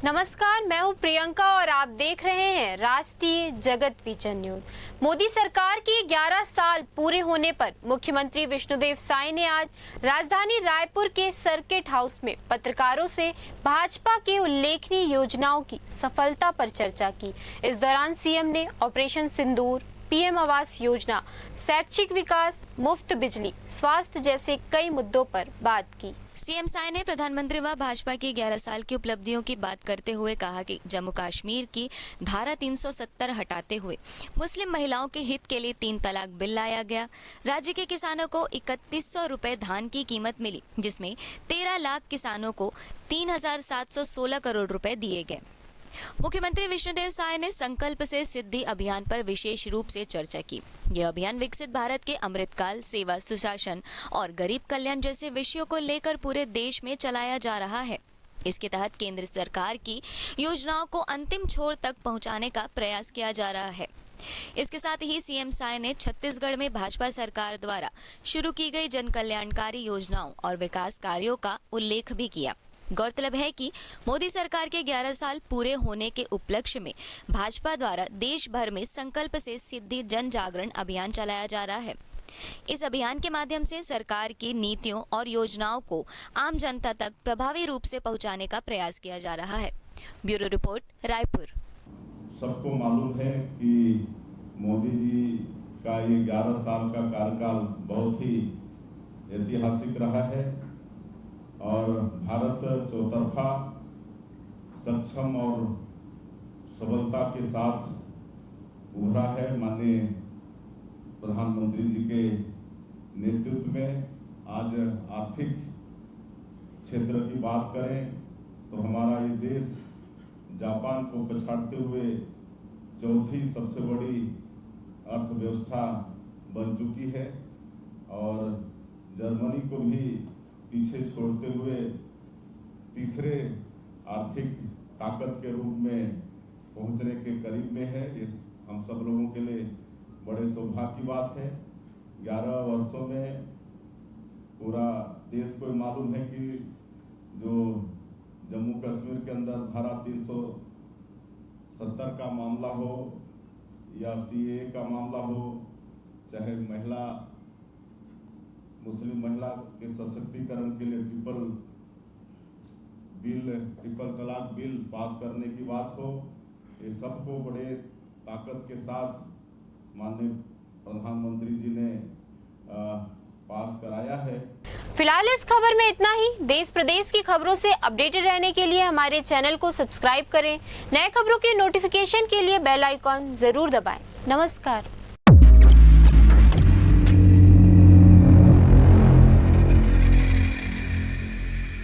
नमस्कार, मैं हूं प्रियंका और आप देख रहे हैं राष्ट्रीय जगत विजन न्यूज। मोदी सरकार के 11 साल पूरे होने पर मुख्यमंत्री विष्णुदेव साय ने आज राजधानी रायपुर के सर्किट हाउस में पत्रकारों से भाजपा की उल्लेखनीय योजनाओं की सफलता पर चर्चा की। इस दौरान सीएम ने ऑपरेशन सिंदूर, पीएम आवास योजना, शैक्षिक विकास, मुफ्त बिजली, स्वास्थ्य जैसे कई मुद्दों पर बात की। सीएम साय ने प्रधानमंत्री व भाजपा की 11 साल की उपलब्धियों की बात करते हुए कहा कि जम्मू कश्मीर की धारा 370 हटाते हुए मुस्लिम महिलाओं के हित के लिए 3 तलाक बिल लाया गया। राज्य के किसानों को 3100 रुपए धान की कीमत मिली, जिसमें 13 लाख किसानों को 3716 करोड़ रुपए दिए गए। मुख्यमंत्री विष्णुदेव साय ने संकल्प से सिद्धि अभियान पर विशेष रूप से चर्चा की। यह अभियान विकसित भारत के अमृतकाल, सेवा, सुशासन और गरीब कल्याण जैसे विषयों को लेकर पूरे देश में चलाया जा रहा है। इसके तहत केंद्र सरकार की योजनाओं को अंतिम छोर तक पहुंचाने का प्रयास किया जा रहा है। इसके साथ ही सीएम साय ने छत्तीसगढ़ में भाजपा सरकार द्वारा शुरू की गई जन कल्याणकारी योजनाओं और विकास कार्यों का उल्लेख भी किया। गौरतलब है कि मोदी सरकार के 11 साल पूरे होने के उपलक्ष्य में भाजपा द्वारा देश भर में संकल्प से सिद्धि जन जागरण अभियान चलाया जा रहा है। इस अभियान के माध्यम से सरकार की नीतियों और योजनाओं को आम जनता तक प्रभावी रूप से पहुंचाने का प्रयास किया जा रहा है। Bureau report, Raipur. सबको मालूम है कि मोदी जी का ये 11 साल का कार्यकाल बहुत ही ऐतिहासिक रहा है और भारत चौतरफा सक्षम और सबलता के साथ उभरा है। माननीय प्रधानमंत्री जी के नेतृत्व में आज आर्थिक क्षेत्र की बात करें तो हमारा ये देश जापान को पछाड़ते हुए चौथी सबसे बड़ी अर्थव्यवस्था बन चुकी है और जर्मनी को भी पीछे छोड़ते हुए तीसरे आर्थिक ताकत के रूप में पहुंचने के करीब में है। इस हम सब लोगों के लिए बड़े सौभाग्य की बात है। 11 वर्षों में पूरा देश को मालूम है कि जो जम्मू कश्मीर के अंदर धारा 370 का मामला हो या सीएए का मामला हो, चाहे मुस्लिम महिला के सशक्तिकरण के लिए ट्रिपल तलाक बिल पास करने की बात हो, ये सबको बड़े ताकत के साथ माननीय प्रधानमंत्री जी ने पास कराया है। फिलहाल इस खबर में इतना ही। देश प्रदेश की खबरों से अपडेटेड रहने के लिए हमारे चैनल को सब्सक्राइब करें। नए खबरों की नोटिफिकेशन के लिए बेल आइकॉन जरूर दबाएं। नमस्कार।